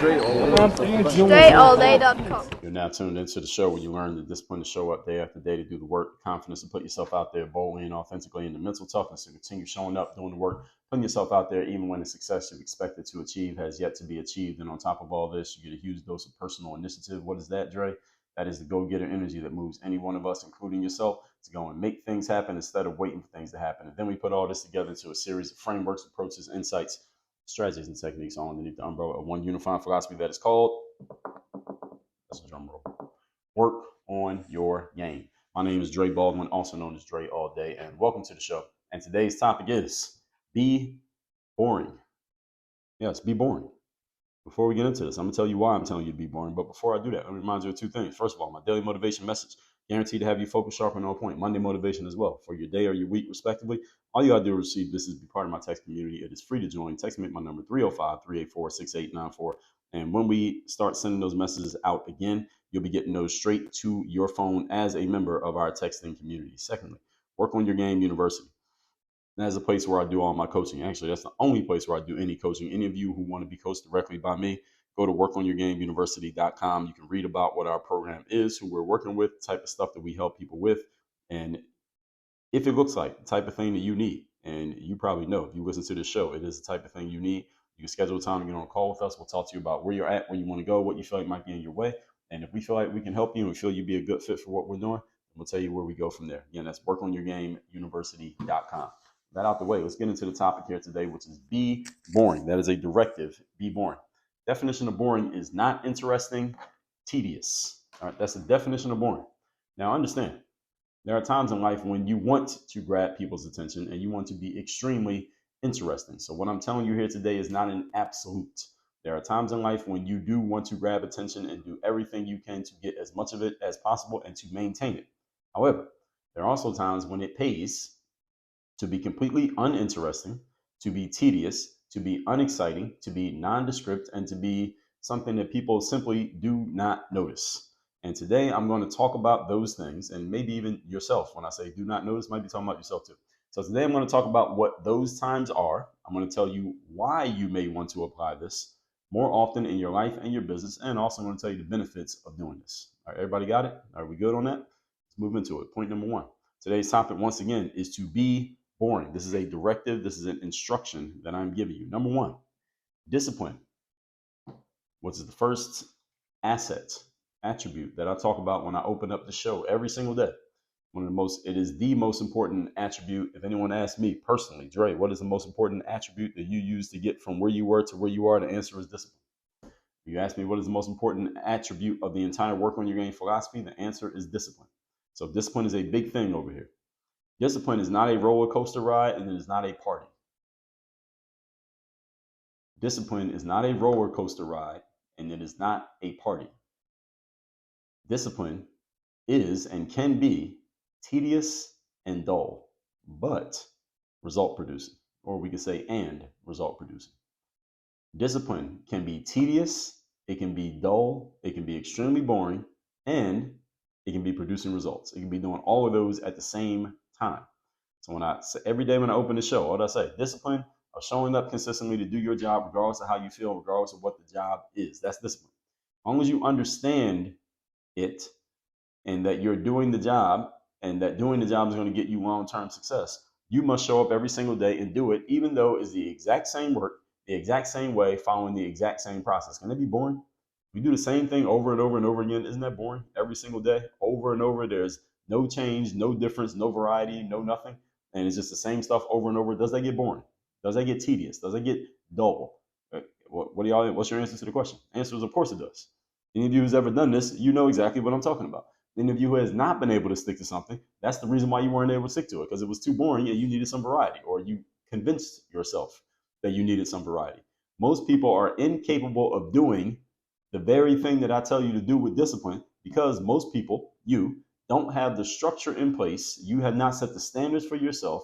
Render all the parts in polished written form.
StrayAllDay.com. You're now tuned into the show where you learn the discipline to show up day after day, to do the work, the confidence to put yourself out there boldly and authentically, and the mental toughness to continue showing up, doing the work, putting yourself out there even when the success you've expected to achieve has yet to be achieved. And on top of all this, you get a huge dose of personal initiative. What is that, Dre? That is the go-getter energy that moves any one of us, including yourself, to go and make things happen instead of waiting for things to happen. And then we put all this together into a series of frameworks, approaches, insights, strategies, and techniques all underneath the umbrella of one unifying philosophy that is called, that's a drum roll, work on your game. My name is Dre Baldwin, also known as Dre All Day, and welcome to the show. And today's topic is be boring. Yes, be boring. Before we get into this, I'm going to tell you why I'm telling you to be boring. But before I do that, let me remind you of two things. First of all, my daily motivation message, guaranteed to have you focused, sharp, and on point. Monday motivation as well, for your day or your week, respectively. All you got to do to receive this is be part of my text community. It is free to join. Text me at my number 305-384-6894. And when we start sending those messages out again, you'll be getting those straight to your phone as a member of our texting community. Secondly, Work on Your Game University. That is a place where I do all my coaching. Actually, that's the only place where I do any coaching. Any of you who want to be coached directly by me, go to workonyourgameuniversity.com. You can read about what our program is, who we're working with, the type of stuff that we help people with, and if it looks like the type of thing that you need. And you probably know, if you listen to this show, it is the type of thing you need. You can schedule a time to get on a call with us. We'll talk to you about where you're at, where you want to go, what you feel like might be in your way. And if we feel like we can help you and we feel you'd be a good fit for what we're doing, we'll tell you where we go from there. Again, that's workonyourgameuniversity.com. That out the way, let's get into the topic here today, which is be boring. That is a directive, be boring. Definition of boring is not interesting, tedious. All right, that's the definition of boring. Now understand, there are times in life when you want to grab people's attention and you want to be extremely interesting. So what I'm telling you here today is not an absolute. There are times in life when you do want to grab attention and do everything you can to get as much of it as possible and to maintain it. However, there are also times when it pays to be completely uninteresting, to be tedious, to be unexciting, to be nondescript, and to be something that people simply do not notice. And today I'm going to talk about those things, and maybe even yourself. When I say do not notice, might be talking about yourself too. So today I'm going to talk about what those times are. I'm going to tell you why you may want to apply this more often in your life and your business, and also I'm going to tell you the benefits of doing this. All right, everybody got it? Are we good on that? Let's move into it. Point number one. Today's topic, once again, is to be boring. This is a directive. This is an instruction that I'm giving you. Number one, discipline, which is the first attribute that I talk about when I open up the show every single day. It is the most important attribute. If anyone asks me personally, Dre, what is the most important attribute that you use to get from where you were to where you are? The answer is discipline. If you ask me what is the most important attribute of the entire Work on Your Game philosophy, the answer is discipline. So discipline is a big thing over here. Discipline is not a roller coaster ride, and it is not a party. Discipline is not a roller coaster ride, and it is not a party. Discipline is and can be tedious and dull, but result producing, or we could say and result producing. Discipline can be tedious, it can be dull, it can be extremely boring, and it can be producing results. It can be doing all of those at the same time. So when I say every day when I open the show, what do I say? Discipline of showing up consistently to do your job, regardless of how you feel, regardless of what the job is. That's discipline. As long as you understand it and that you're doing the job and that doing the job is going to get you long-term success, you must show up every single day and do it, even though it's the exact same work, the exact same way, following the exact same process. Can it be boring? We do the same thing over and over and over again. Isn't that boring? Every single day, over and over. There's no change, no difference, no variety, no nothing. And it's just the same stuff over and over. Does that get boring? Does that get tedious? Does that get dull? What do y'all? What's your answer to the question? Answer is, of course it does. Any of you who's ever done this, you know exactly what I'm talking about. Any of you who has not been able to stick to something, that's the reason why you weren't able to stick to it, because it was too boring and you needed some variety, or you convinced yourself that you needed some variety. Most people are incapable of doing the very thing that I tell you to do with discipline, because most people, you, don't have the structure in place. You have not set the standards for yourself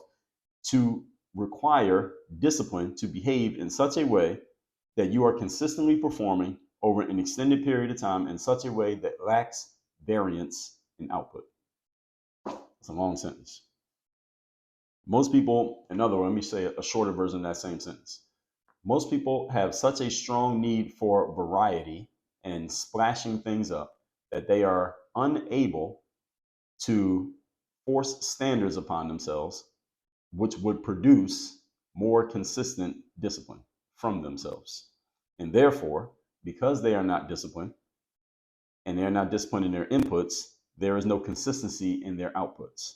to require discipline to behave in such a way that you are consistently performing over an extended period of time in such a way that lacks variance in output. It's a long sentence. Most people, in other words, let me say a shorter version of that same sentence. Most people have such a strong need for variety and splashing things up that they are unable to force standards upon themselves, which would produce more consistent discipline from themselves. And therefore, because they are not disciplined and they're not disciplined in their inputs, there is no consistency in their outputs.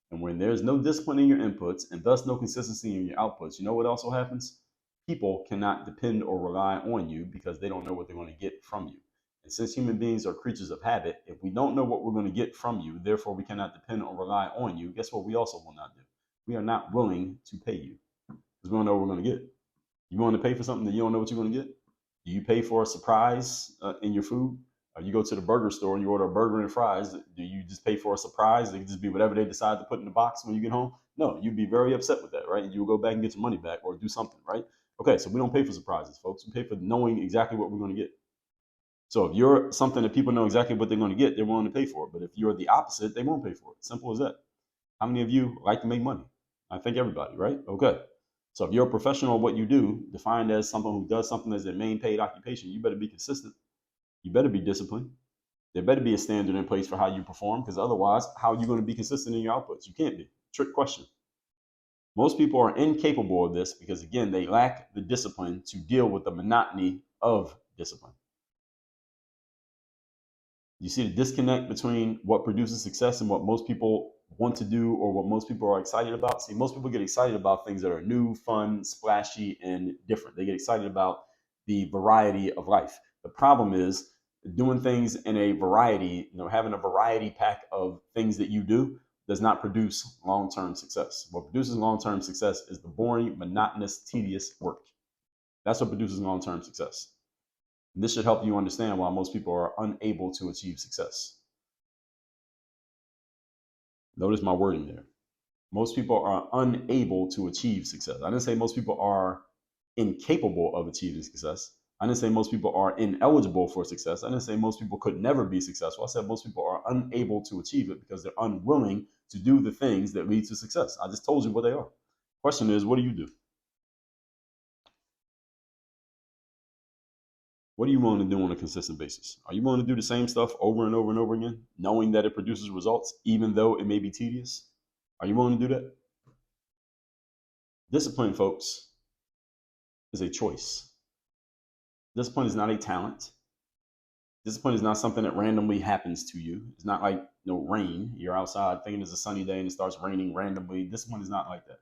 And when there's no discipline in your inputs and thus no consistency in your outputs, you know what also happens? People cannot depend or rely on you because they don't know what they're going to get from you. And since human beings are creatures of habit, if we don't know what we're going to get from you, therefore we cannot depend or rely on you, guess what we also will not do? We are not willing to pay you because we don't know what we're going to get. You want to pay for something that you don't know what you're going to get? Do you pay for a surprise in your food? Or you go to the burger store and you order a burger and fries. Do you just pay for a surprise? It can just be whatever they decide to put in the box when you get home. No, you'd be very upset with that, right? You will go back and get your money back or do something, right? Okay, so we don't pay for surprises, folks. We pay for knowing exactly what we're going to get. So if you're something that people know exactly what they're going to get, they're willing to pay for it. But if you're the opposite, they won't pay for it. Simple as that. How many of you like to make money? I think everybody, right? Okay. So if you're a professional at what you do, defined as someone who does something as their main paid occupation, you better be consistent. You better be disciplined. There better be a standard in place for how you perform, because otherwise, how are you going to be consistent in your outputs? You can't be. Trick question. Most people are incapable of this because, again, they lack the discipline to deal with the monotony of discipline. You see the disconnect between what produces success and what most people want to do or what most people are excited about. See, most people get excited about things that are new, fun, splashy, and different. They get excited about the variety of life. The problem is doing things in a variety, having a variety pack of things that you do does not produce long-term success. What produces long-term success is the boring, monotonous, tedious work. That's what produces long-term success. And this should help you understand why most people are unable to achieve success. Notice my wording there. Most people are unable to achieve success. I didn't say most people are incapable of achieving success. I didn't say most people are ineligible for success. I didn't say most people could never be successful. I said most people are unable to achieve it because they're unwilling to do the things that lead to success. I just told you what they are. Question is, what do you do? What are you willing to do on a consistent basis? Are you willing to do the same stuff over and over and over again, knowing that it produces results, even though it may be tedious? Are you willing to do that? Discipline, folks, is a choice. Discipline is not a talent. Discipline is not something that randomly happens to you. It's not like rain. You're outside thinking it's a sunny day and it starts raining randomly. Discipline is not like that.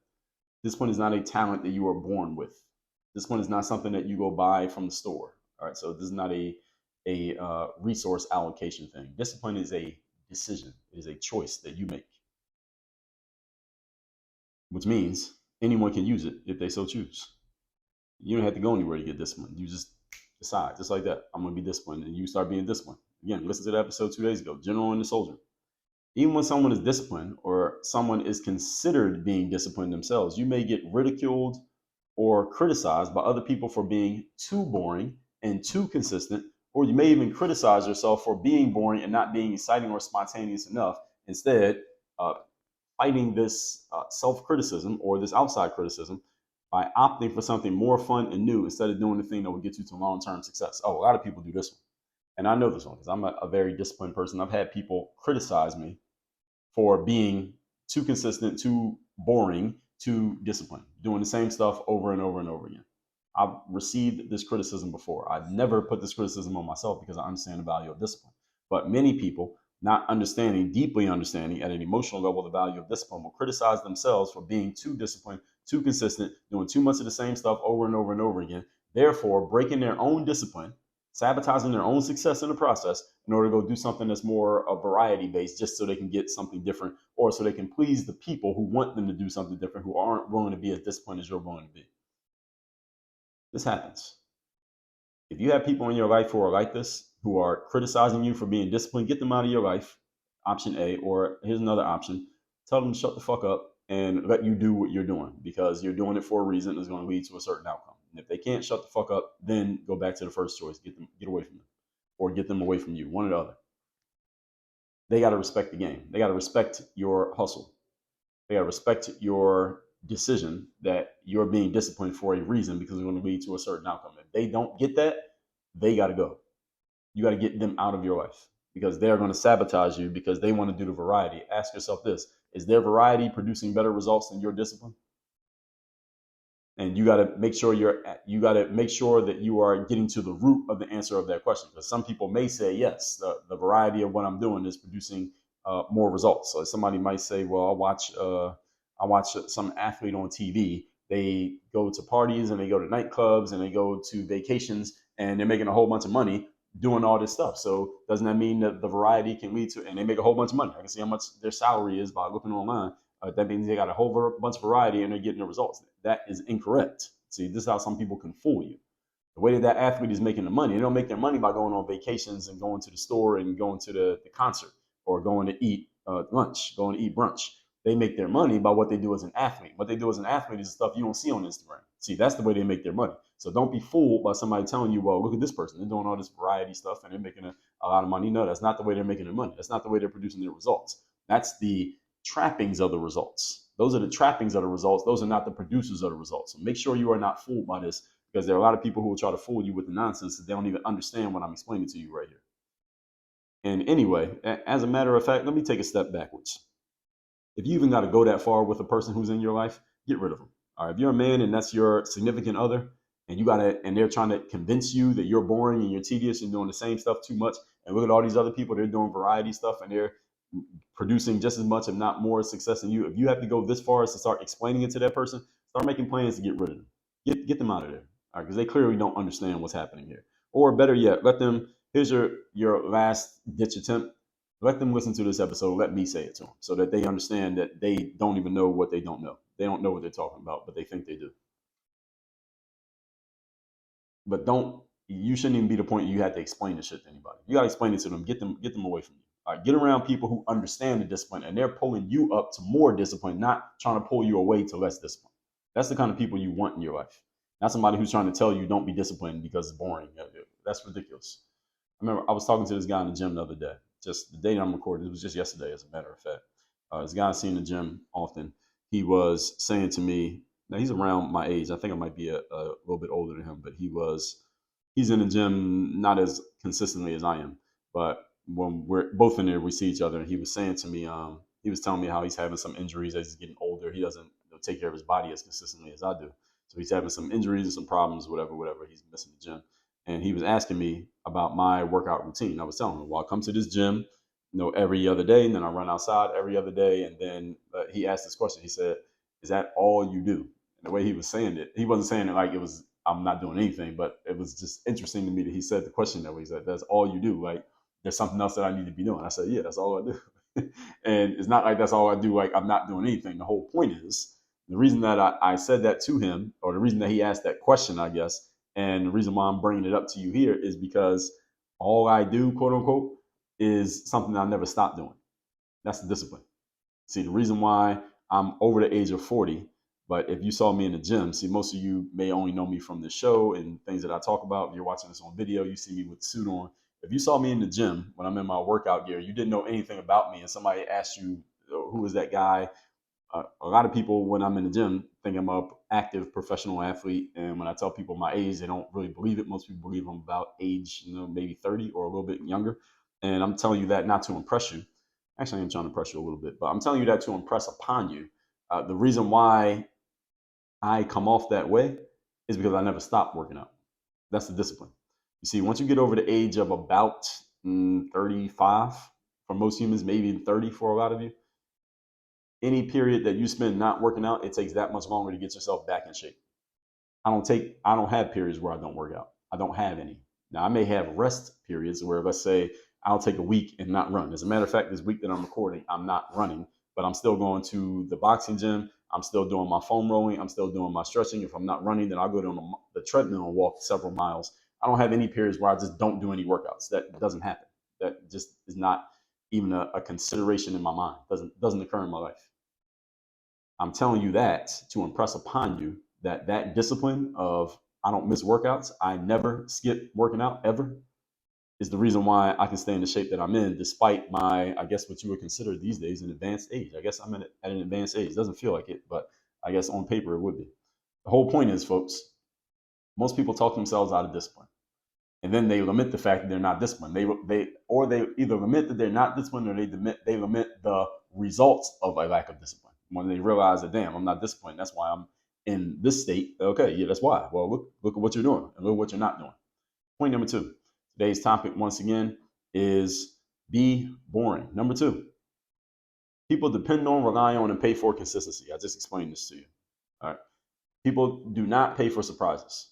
Discipline is not a talent that you are born with. Discipline is not something that you go buy from the store. All right, so this is not a resource allocation thing. Discipline is a decision. It is a choice that you make, which means anyone can use it if they so choose. You don't have to go anywhere to get disciplined. You just decide, just like that. I'm going to be disciplined, and you start being disciplined. Again, listen to the episode 2 days ago, General and the Soldier. Even when someone is disciplined or someone is considered being disciplined themselves, you may get ridiculed or criticized by other people for being too boring and too consistent, or you may even criticize yourself for being boring and not being exciting or spontaneous enough. Instead, fighting this self-criticism or this outside criticism by opting for something more fun and new instead of doing the thing that will get you to long-term success. Oh, a lot of people do this one. And I know this one because I'm a very disciplined person. I've had people criticize me for being too consistent, too boring, too disciplined, doing the same stuff over and over and over again. I've received this criticism before. I've never put this criticism on myself because I understand the value of discipline. But many people, not understanding, deeply understanding at an emotional level the value of discipline, will criticize themselves for being too disciplined, too consistent, doing too much of the same stuff over and over and over again, therefore breaking their own discipline, sabotaging their own success in the process in order to go do something that's more variety based just so they can get something different or so they can please the people who want them to do something different, who aren't willing to be as disciplined as you're willing to be. This happens. If you have people in your life who are like this, who are criticizing you for being disciplined, get them out of your life. Option A, or here's another option. Tell them to shut the fuck up and let you do what you're doing because you're doing it for a reason that's going to lead to a certain outcome. And if they can't shut the fuck up, then go back to the first choice. Get away from them or get them away from you, one or the other. They got to respect the game. They got to respect your hustle. They got to respect your decision that you're being disciplined for a reason because it's going to lead to a certain outcome. If they don't get that, they got to go. You got to get them out of your life because they're going to sabotage you because they want to do the variety. Ask yourself this: is their variety producing better results than your discipline? And you got to make sure that you are getting to the root of the answer of that question, because some people may say yes, the variety of what I'm doing is producing more results. So somebody might say, well, I watch some athlete on TV. They go to parties and they go to nightclubs and they go to vacations and they're making a whole bunch of money doing all this stuff. So doesn't that mean that the variety can lead to, and they make a whole bunch of money? I can see how much their salary is by looking online. That means they got a whole bunch of variety and they're getting the results. That is incorrect. See, this is how some people can fool you. The way that that athlete is making the money, they don't make their money by going on vacations and going to the store and going to the concert or going to eat lunch, going to eat brunch. They make their money by what they do as an athlete. What they do as an athlete is stuff you don't see on Instagram. See, that's the way they make their money. So don't be fooled by somebody telling you, well, look at this person. They're doing all this variety stuff and they're making a lot of money. No, that's not the way they're making their money. That's not the way they're producing their results. That's the trappings of the results. Those are the trappings of the results. Those are not the producers of the results. So make sure you are not fooled by this, because there are a lot of people who will try to fool you with the nonsense that they don't even understand what I'm explaining to you right here. And anyway, as a matter of fact, let me take a step backwards. If you even got to go that far with a person who's in your life, get rid of them. All right, if you're a man and that's your significant other, and they're trying to convince you that you're boring and you're tedious and doing the same stuff too much, and look at all these other people, they're doing variety stuff and they're producing just as much, if not more, success than you. If you have to go this far as to start explaining it to that person, start making plans to get rid of them. Get them out of there, all right? Because they clearly don't understand what's happening here. Or better yet, let them. Here's your last ditch attempt. Let them listen to this episode. Let me say it to them so that they understand that they don't even know what they don't know. They don't know what they're talking about, but they think they do. But don't you shouldn't even be the point you have to explain this shit to anybody. You got to explain it to them. Get them away from you. All right, get around people who understand the discipline and they're pulling you up to more discipline, not trying to pull you away to less discipline. That's the kind of people you want in your life. Not somebody who's trying to tell you don't be disciplined because it's boring. That's ridiculous. I remember I was talking to this guy in the gym the other day. Just the day I'm recording, it was just yesterday, as a matter of fact. This guy I see in the gym often. He was saying to me, now he's around my age. I think I might be a little bit older than him, but he's in the gym not as consistently as I am. But when we're both in there, we see each other. And he was saying to me, he was telling me how he's having some injuries as he's getting older. He doesn't take care of his body as consistently as I do. So he's having some injuries and some problems, whatever. He's missing the gym. And he was asking me about my workout routine. I was telling him, well, I come to this gym, every other day, and then I run outside every other day. And then he asked this question. He said, "Is that all you do?" And the way he was saying it, he wasn't saying it like it was I'm not doing anything, but it was just interesting to me that he said the question that way. He said, "That's all you do? Like there's something else that I need to be doing?" I said, "Yeah, that's all I do." And it's not like that's all I do. Like I'm not doing anything. The whole point is the reason that I said that to him, or the reason that he asked that question, I guess, and the reason why I'm bringing it up to you here is because all I do, quote unquote, is something I never stop doing. That's the discipline. See, the reason why I'm over the age of 40, but if you saw me in the gym, see, most of you may only know me from the show and things that I talk about. If you're watching this on video, you see me with the suit on. If you saw me in the gym when I'm in my workout gear, you didn't know anything about me, and somebody asked you, who is that guy? A lot of people, when I'm in the gym, think I'm a active professional athlete. And when I tell people my age, they don't really believe it. Most people believe I'm about age, maybe 30 or a little bit younger. And I'm telling you that not to impress you. Actually, I'm trying to impress you a little bit, but I'm telling you that to impress upon you. The reason why I come off that way is because I never stopped working out. That's the discipline. You see, once you get over the age of about 35, for most humans, maybe 30 for a lot of you, any period that you spend not working out, it takes that much longer to get yourself back in shape. I don't have periods where I don't work out. I don't have any. Now I may have rest periods where, let's say, I'll take a week and not run. As a matter of fact, this week that I'm recording, I'm not running, but I'm still going to the boxing gym. I'm still doing my foam rolling. I'm still doing my stretching. If I'm not running, then I'll go down the treadmill and walk several miles. I don't have any periods where I just don't do any workouts. That doesn't happen. That just is not even a consideration in my mind. Doesn't occur in my life. I'm telling you that to impress upon you that discipline of I don't miss workouts. I never skip working out ever is the reason why I can stay in the shape that I'm in, despite my, I guess what you would consider these days an advanced age. I guess I'm at an advanced age. It doesn't feel like it, but I guess on paper it would be. The whole point is, folks, most people talk themselves out of discipline. And then they lament the fact that they're not disciplined. They either lament that they're not disciplined, or they lament the results of a lack of discipline. When they realize that, damn, I'm not disciplined, that's why I'm in this state. Okay, yeah, that's why. Well, look at what you're doing and look at what you're not doing. Point number 2. Today's topic, once again, is be boring. Number 2, people depend on, rely on, and pay for consistency. I just explained this to you. All right. People do not pay for surprises.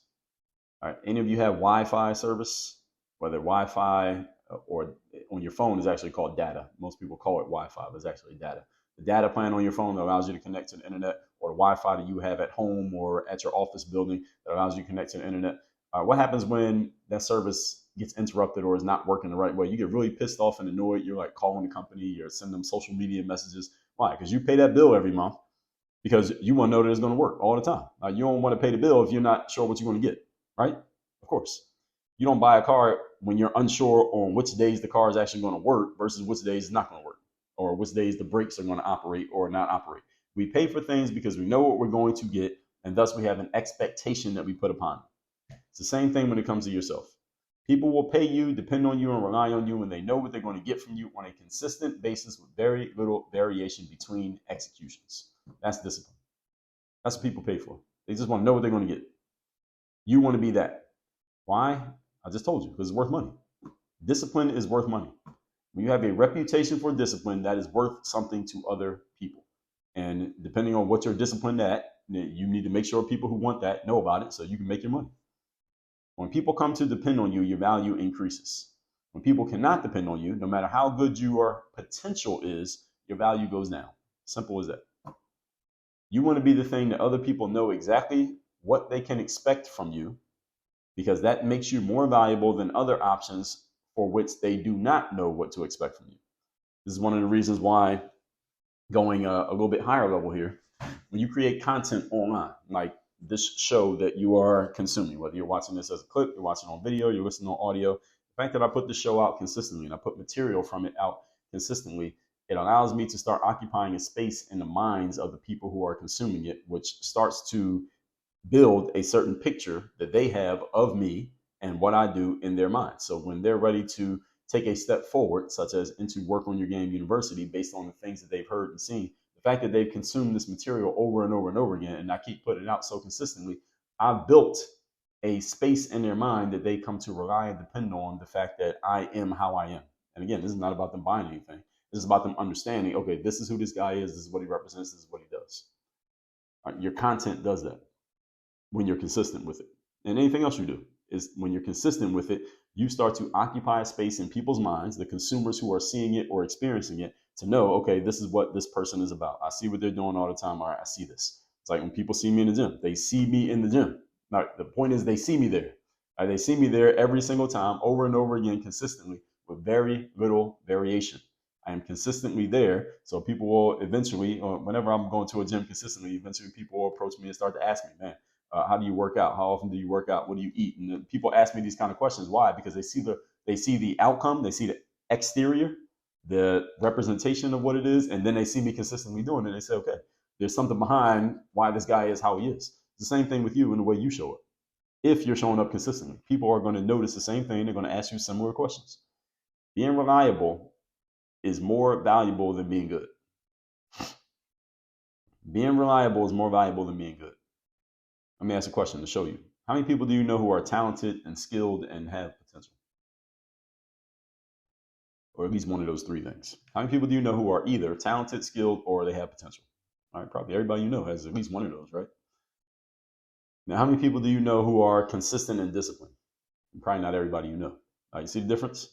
All right. Any of you have Wi-Fi service? Whether Wi-Fi or on your phone is actually called data. Most people call it Wi-Fi, but it's actually data. The data plan on your phone that allows you to connect to the internet, or the Wi-Fi that you have at home or at your office building that allows you to connect to the internet. What happens when that service gets interrupted or is not working the right way? You get really pissed off and annoyed. You're like calling the company, you're sending them social media messages. Why? Because you pay that bill every month because you want to know that it's going to work all the time. You don't want to pay the bill if you're not sure what you're going to get, right? Of course. You don't buy a car when you're unsure on which days the car is actually going to work versus which days it's not going to work, or which days the brakes are going to operate or not operate. We pay for things because we know what we're going to get, and thus we have an expectation that we put upon it. It's the same thing when it comes to yourself. People will pay you, depend on you, and rely on you when they know what they're going to get from you on a consistent basis with very little variation between executions. That's discipline. That's what people pay for. They just want to know what they're going to get. You want to be that. Why? I just told you, because it's worth money. Discipline is worth money. When you have a reputation for discipline, that is worth something to other people. And depending on what you're disciplined at, you need to make sure people who want that know about it so you can make your money. When people come to depend on you, your value increases. When people cannot depend on you, no matter how good your potential is, your value goes down. Simple as that. You want to be the thing that other people know exactly what they can expect from you, because that makes you more valuable than other options for which they do not know what to expect from you. This is one of the reasons why, going a little bit higher level here, when you create content online, like this show that you are consuming, whether you're watching this as a clip, you're watching on video, you're listening on audio, the fact that I put the show out consistently and I put material from it out consistently, it allows me to start occupying a space in the minds of the people who are consuming it, which starts to build a certain picture that they have of me and what I do in their minds. So when they're ready to take a step forward, such as into Work on Your Game University, based on the things that they've heard and seen, the fact that they've consumed this material over and over and over again, and I keep putting it out so consistently, I've built a space in their mind that they come to rely and depend on the fact that I am how I am. And again, this is not about them buying anything. This is about them understanding, okay, this is who this guy is, this is what he represents, this is what he does. Your content does that when you're consistent with it. And anything else you do is when you're consistent with it, you start to occupy a space in people's minds, the consumers who are seeing it or experiencing it, to know, okay, this is what this person is about. I see what they're doing all the time. All right, I see this. It's like when people see me in the gym, they see me in the gym. Now, the point is they see me there. They see me there every single time, over and over again, consistently, with very little variation. I am consistently there. So people will eventually, or whenever I'm going to a gym consistently, eventually people will approach me and start to ask me, man, how do you work out? How often do you work out? What do you eat? And then people ask me these kind of questions. Why? Because they see the outcome, they see the exterior, the representation of what it is, and then they see me consistently doing it. And they say, okay, there's something behind why this guy is how he is. It's the same thing with you in the way you show up. If you're showing up consistently, people are going to notice the same thing. They're going to ask you similar questions. Being reliable is more valuable than being good. Being reliable is more valuable than being good. Let me ask a question to show you. How many people do you know who are talented and skilled and have potential? Or at least one of those three things. How many people do you know who are either talented, skilled, or they have potential? All right, probably everybody you know has at least one of those, right? Now, how many people do you know who are consistent and disciplined? Probably not everybody you know. All right, you see the difference?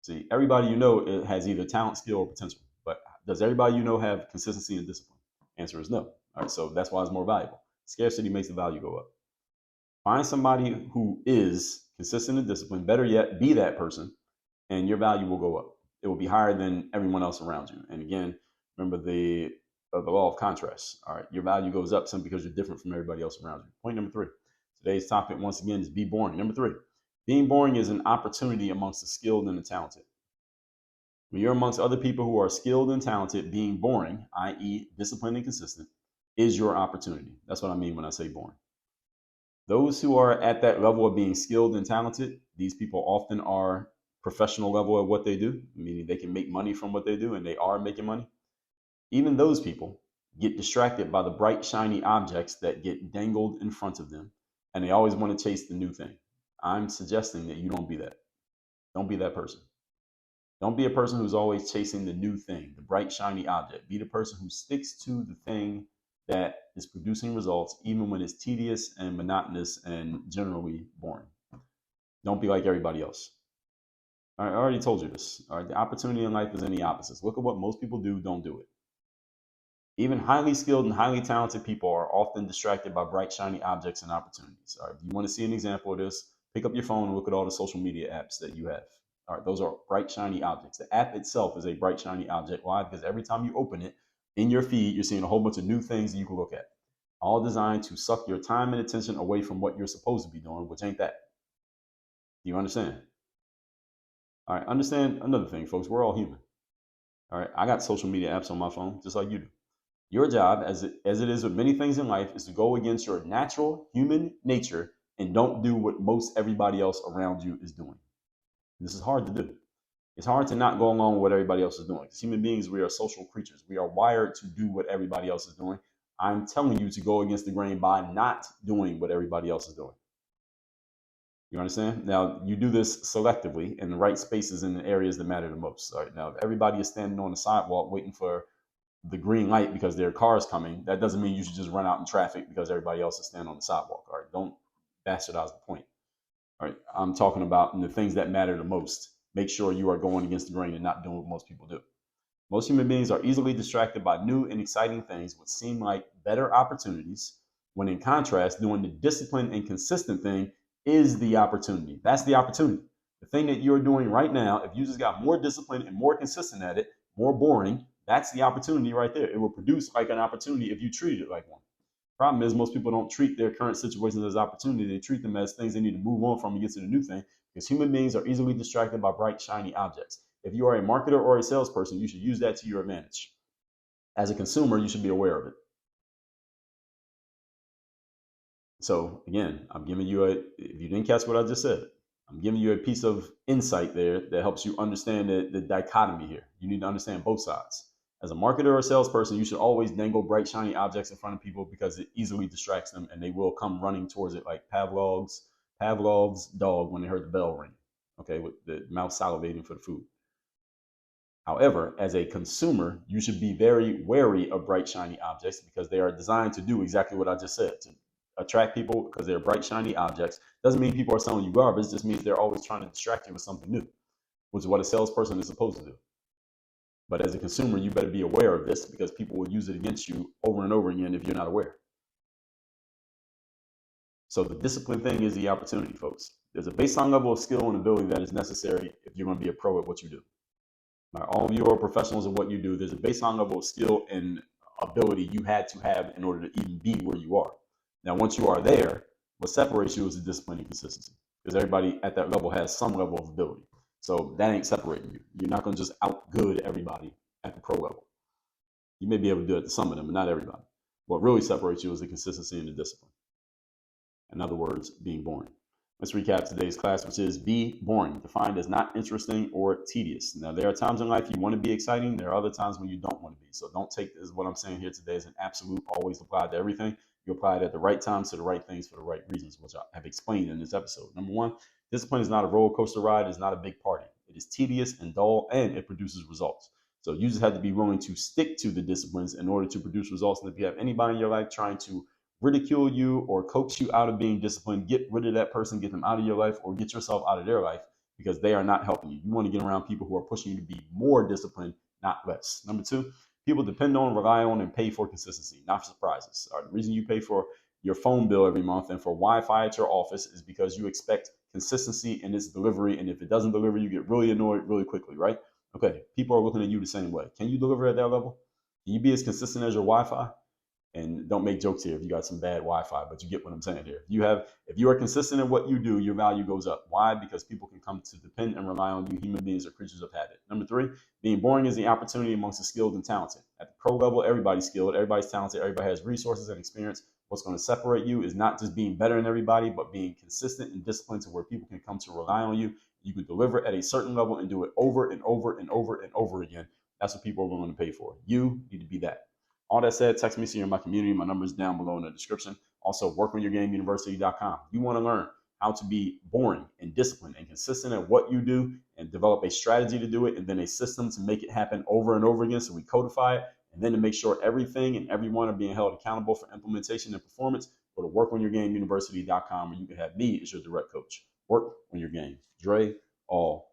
See, everybody you know has either talent, skill, or potential. But does everybody you know have consistency and discipline? Answer is no. All right, so that's why it's more valuable. Scarcity makes the value go up. Find somebody who is consistent and disciplined. Better yet, be that person, and your value will go up. It will be higher than everyone else around you. And again, remember the law of contrast. All right, your value goes up simply because you're different from everybody else around you. Point number 3. Today's topic, once again, is be boring. Number 3, being boring is an opportunity amongst the skilled and the talented. When you're amongst other people who are skilled and talented, being boring, i.e., disciplined and consistent, is your opportunity. That's what I mean when I say boring. Those who are at that level of being skilled and talented, these people often are professional level at what they do, meaning they can make money from what they do and they are making money. Even those people get distracted by the bright, shiny objects that get dangled in front of them, and they always want to chase the new thing. I'm suggesting that you don't be that. Don't be that person. Don't be a person who's always chasing the new thing, the bright, shiny object. Be the person who sticks to the thing that is producing results, even when it's tedious and monotonous and generally boring. Don't be like everybody else. All right, I already told you this. All right, the opportunity in life is in the opposites. Look at what most people do, don't do it. Even highly skilled and highly talented people are often distracted by bright, shiny objects and opportunities. All right, if you want to see an example of this, pick up your phone and look at all the social media apps that you have. All right, those are bright, shiny objects. The app itself is a bright, shiny object. Why? Because every time you open it in your feed, you're seeing a whole bunch of new things that you can look at, all designed to suck your time and attention away from what you're supposed to be doing, which ain't that. Do you understand? All right, understand another thing, folks. We're all human. All right, I got social media apps on my phone, just like you do. Your job, as it is with many things in life, is to go against your natural human nature and don't do what most everybody else around you is doing. This is hard to do. It's hard to not go along with what everybody else is doing. As human beings, we are social creatures. We are wired to do what everybody else is doing. I'm telling you to go against the grain by not doing what everybody else is doing. You understand? Now, you do this selectively in the right spaces in the areas that matter the most. All right? Now, if everybody is standing on the sidewalk waiting for the green light because their car is coming, that doesn't mean you should just run out in traffic because everybody else is standing on the sidewalk. All right, don't bastardize the point. All right, I'm talking about the things that matter the most. Make sure you are going against the grain and not doing what most people do. Most human beings are easily distracted by new and exciting things which seem like better opportunities, when in contrast, doing the disciplined and consistent thing is the opportunity. That's the opportunity. The thing that you're doing right now, if you just got more disciplined and more consistent at it, more boring, that's the opportunity right there. It will produce like an opportunity if you treat it like one. Problem is, most people don't treat their current situations as opportunity. They treat them as things they need to move on from and get to the new thing, because human beings are easily distracted by bright, shiny objects. If you are a marketer or a salesperson, you should use that to your advantage. As a consumer, you should be aware of it. So again, I'm giving you if you didn't catch what I just said, I'm giving you a piece of insight there that helps you understand the dichotomy here. You need to understand both sides. As a marketer or salesperson, you should always dangle bright, shiny objects in front of people because it easily distracts them and they will come running towards it like Pavlov's dog when they heard the bell ring, okay, with the mouth salivating for the food. However, as a consumer, you should be very wary of bright, shiny objects because they are designed to do exactly what I just said, to attract people because they're bright, shiny objects. Doesn't mean people are selling you garbage. It just means they're always trying to distract you with something new, which is what a salesperson is supposed to do. But as a consumer, you better be aware of this because people will use it against you over and over again if you're not aware. So the discipline thing is the opportunity, folks. There's a baseline level of skill and ability that is necessary if you're going to be a pro at what you do. All of you are professionals at what you do. There's a baseline level of skill and ability you had to have in order to even be where you are. Now, once you are there, what separates you is the discipline and consistency, because everybody at that level has some level of ability. So that ain't separating you. You're not going to just outgood everybody at the pro level. You may be able to do it to some of them, but not everybody. What really separates you is the consistency and the discipline. In other words, being boring. Let's recap today's class, which is be boring, defined as not interesting or tedious. Now, there are times in life you want to be exciting. There are other times when you don't want to be. So don't take this, what I'm saying here today, as an absolute, always apply to everything. You apply it at the right times to the right things for the right reasons, which I have explained in this episode. Number one, discipline is not a roller coaster ride. It's not a big party. It is tedious and dull, and it produces results. So you just have to be willing to stick to the disciplines in order to produce results. And if you have anybody in your life trying to ridicule you or coax you out of being disciplined, get rid of that person, get them out of your life, or get yourself out of their life, because they are not helping you. You want to get around people who are pushing you to be more disciplined, not less. Number two, people depend on, rely on, and pay for consistency, not for surprises. The reason you pay for your phone bill every month and for Wi-Fi at your office is because you expect consistency in its delivery. And if it doesn't deliver, you get really annoyed really quickly, right? Okay, people are looking at you the same way. Can you deliver at that level? Can you be as consistent as your Wi-Fi? And don't make jokes here if you got some bad Wi-Fi, but you get what I'm saying here. If you are consistent in what you do, your value goes up. Why? Because people can come to depend and rely on you. Human beings are creatures of habit. Number three, being boring is the opportunity amongst the skilled and talented. At the pro level, everybody's skilled, everybody's talented, everybody has resources and experience. What's going to separate you is not just being better than everybody, but being consistent and disciplined to where people can come to rely on you. You can deliver at a certain level and do it over and over and over and over again. That's what people are willing to pay for. You need to be that. All that said, text me so you're in my community. My number is down below in the description. Also, workonyourgameuniversity.com. You want to learn how to be boring and disciplined and consistent at what you do and develop a strategy to do it and then a system to make it happen over and over again. So we codify it and then to make sure everything and everyone are being held accountable for implementation and performance. Go to workonyourgameuniversity.com where you can have me as your direct coach. Work on your game. Dre, all